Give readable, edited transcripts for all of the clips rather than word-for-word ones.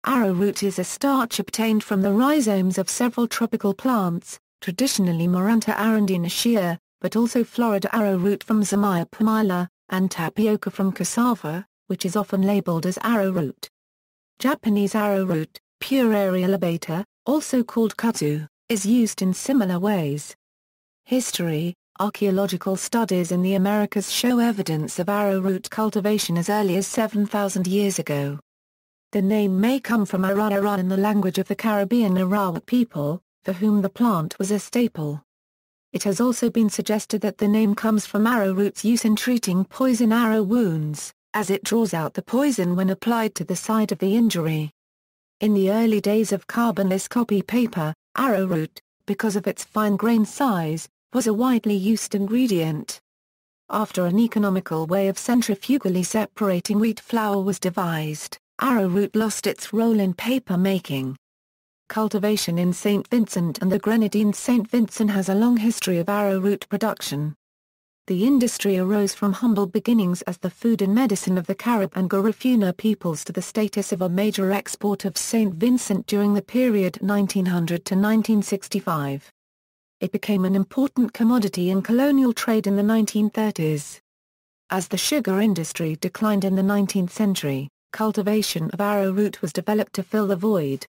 Arrowroot is a starch obtained from the rhizomes of several tropical plants, traditionally Maranta arundinacea, but also Florida arrowroot from Zamia pumila, and tapioca from cassava, which is often labeled as arrowroot. Japanese arrowroot, Pueraria lobata, also called kudzu, is used in similar ways. History. Archaeological studies in the Americas show evidence of arrowroot cultivation as early as 7,000 years ago. The name may come from Arrowroot in the language of the Caribbean Arawak people, for whom the plant was a staple. It has also been suggested that the name comes from arrowroot's use in treating poison arrow wounds, as it draws out the poison when applied to the site of the injury. In the early days of carbonless copy paper, arrowroot, because of its fine grain size, was a widely used ingredient. After an economical way of centrifugally separating wheat flour was devised, arrowroot lost its role in paper making. Cultivation in St. Vincent and the Grenadines. St. Vincent has a long history of arrowroot production. The industry arose from humble beginnings as the food and medicine of the Carib and Garifuna peoples to the status of a major export of St. Vincent during the period 1900 to 1965. It became an important commodity in colonial trade in the 1930s. As the sugar industry declined in the 19th century, cultivation of arrowroot was developed to fill the void.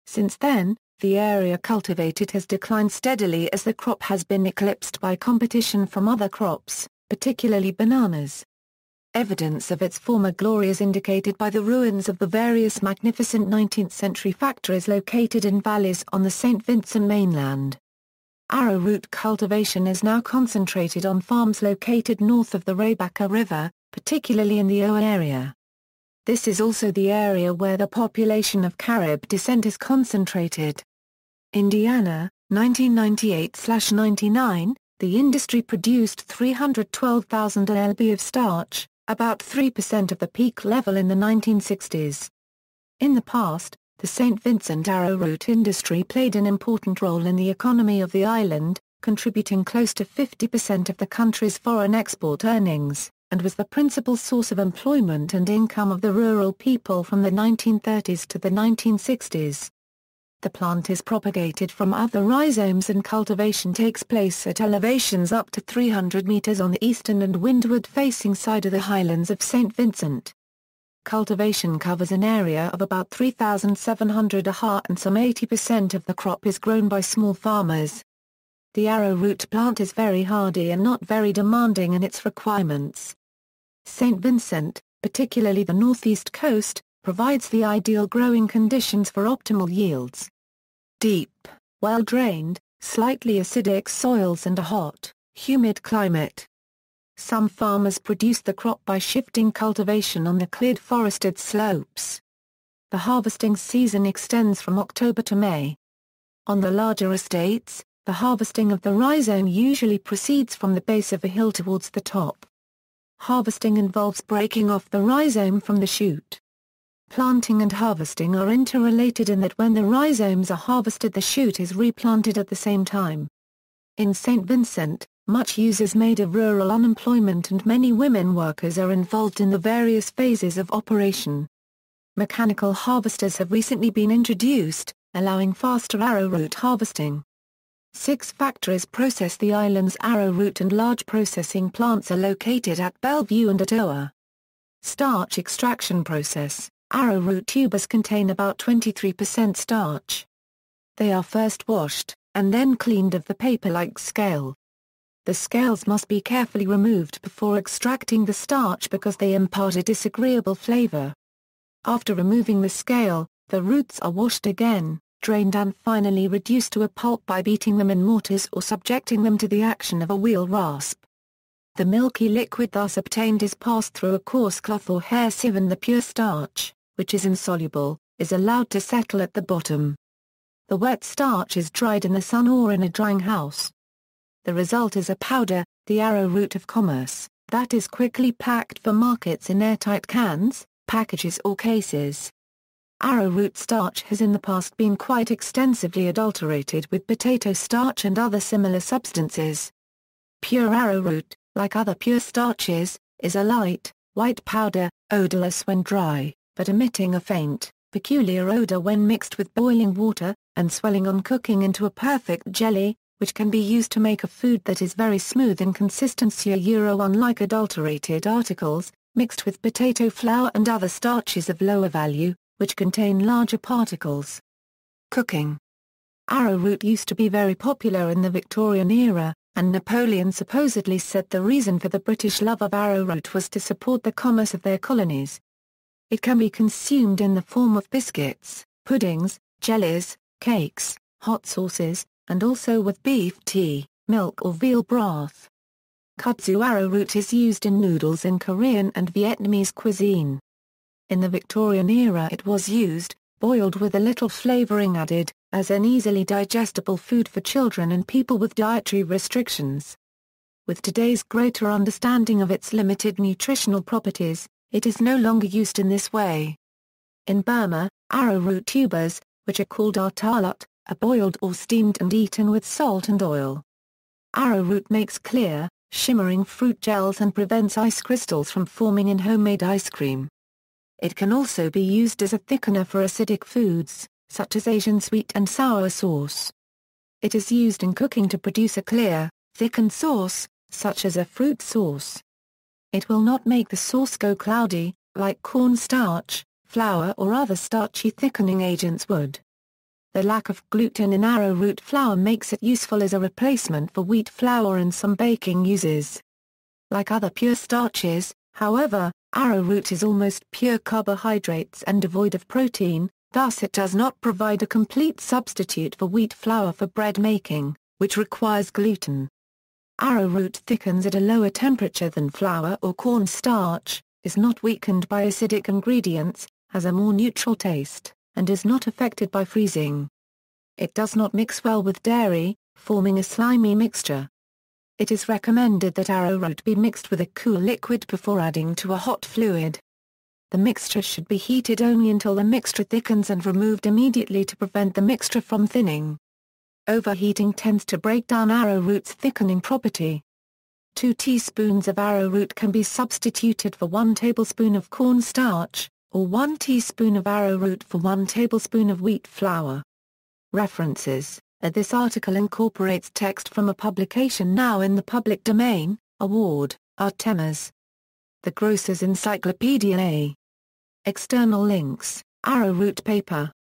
Since then, the area cultivated has declined steadily as the crop has been eclipsed by competition from other crops, particularly bananas. Evidence of its former glory is indicated by the ruins of the various magnificent 19th-century factories located in valleys on the St. Vincent mainland. Arrowroot cultivation is now concentrated on farms located north of the Rebecca River, particularly in the Oa area. This is also the area where the population of Carib descent is concentrated. Indiana, 1998-99, the industry produced 312,000 lb of starch, about 3% of the peak level in the 1960s. In the past, the St. Vincent arrowroot industry played an important role in the economy of the island, contributing close to 50% of the country's foreign export earnings, and was the principal source of employment and income of the rural people from the 1930s to the 1960s. The plant is propagated from other rhizomes and cultivation takes place at elevations up to 300 meters on the eastern and windward-facing side of the highlands of St. Vincent. Cultivation covers an area of about 3,700 ha and some 80% of the crop is grown by small farmers. The arrowroot plant is very hardy and not very demanding in its requirements. St. Vincent, particularly the northeast coast, provides the ideal growing conditions for optimal yields. Deep, well-drained, slightly acidic soils and a hot, humid climate. Some farmers produce the crop by shifting cultivation on the cleared forested slopes. The harvesting season extends from October to May. On the larger estates, the harvesting of the rhizome usually proceeds from the base of a hill towards the top. Harvesting involves breaking off the rhizome from the shoot. Planting and harvesting are interrelated in that when the rhizomes are harvested the shoot is replanted at the same time. In St. Vincent, much use is made of rural unemployment and many women workers are involved in the various phases of operation. Mechanical harvesters have recently been introduced, allowing faster arrowroot harvesting. 6 factories process the island's arrowroot and large processing plants are located at Bellevue and at Oa. Starch extraction process. Arrowroot tubers contain about 23% starch. They are first washed, and then cleaned of the paper-like scale. The scales must be carefully removed before extracting the starch because they impart a disagreeable flavor. After removing the scale, the roots are washed again, drained and finally reduced to a pulp by beating them in mortars or subjecting them to the action of a wheel rasp. The milky liquid thus obtained is passed through a coarse cloth or hair sieve and the pure starch, which is insoluble, is allowed to settle at the bottom. The wet starch is dried in the sun or in a drying house. The result is a powder, the arrowroot of commerce, that is quickly packed for markets in airtight cans, packages or cases. Arrowroot starch has in the past been quite extensively adulterated with potato starch and other similar substances. Pure arrowroot, like other pure starches, is a light, white powder, odorless when dry, but emitting a faint, peculiar odor when mixed with boiling water, and swelling on cooking into a perfect jelly, which can be used to make a food that is very smooth in consistency. Unlike adulterated articles, mixed with potato flour and other starches of lower value, which contain larger particles. Cooking. Arrowroot used to be very popular in the Victorian era, and Napoleon supposedly said the reason for the British love of arrowroot was to support the commerce of their colonies. It can be consumed in the form of biscuits, puddings, jellies, cakes, hot sauces, and also with beef tea, milk or veal broth. Kudzu arrowroot is used in noodles in Korean and Vietnamese cuisine. In the Victorian era it was used, boiled with a little flavoring added, as an easily digestible food for children and people with dietary restrictions. With today's greater understanding of its limited nutritional properties, it is no longer used in this way. In Burma, arrowroot tubers, which are called artalut, are boiled or steamed and eaten with salt and oil. Arrowroot makes clear, shimmering fruit gels and prevents ice crystals from forming in homemade ice cream. It can also be used as a thickener for acidic foods, such as Asian sweet and sour sauce. It is used in cooking to produce a clear, thickened sauce, such as a fruit sauce. It will not make the sauce go cloudy, like cornstarch, flour or other starchy thickening agents would. The lack of gluten in arrowroot flour makes it useful as a replacement for wheat flour in some baking uses. Like other pure starches, however, arrowroot is almost pure carbohydrates and devoid of protein, thus it does not provide a complete substitute for wheat flour for bread making, which requires gluten. Arrowroot thickens at a lower temperature than flour or cornstarch, is not weakened by acidic ingredients, has a more neutral taste, and is not affected by freezing. It does not mix well with dairy, forming a slimy mixture. It is recommended that arrowroot be mixed with a cool liquid before adding to a hot fluid. The mixture should be heated only until the mixture thickens and removed immediately to prevent the mixture from thinning. Overheating tends to break down arrowroot's thickening property. 2 teaspoons of arrowroot can be substituted for 1 tablespoon of cornstarch, or 1 teaspoon of arrowroot for 1 tablespoon of wheat flour. References: This article incorporates text from a publication now in the public domain, Award, Artemis. The Grocer's Encyclopedia A. External links: Arrowroot paper,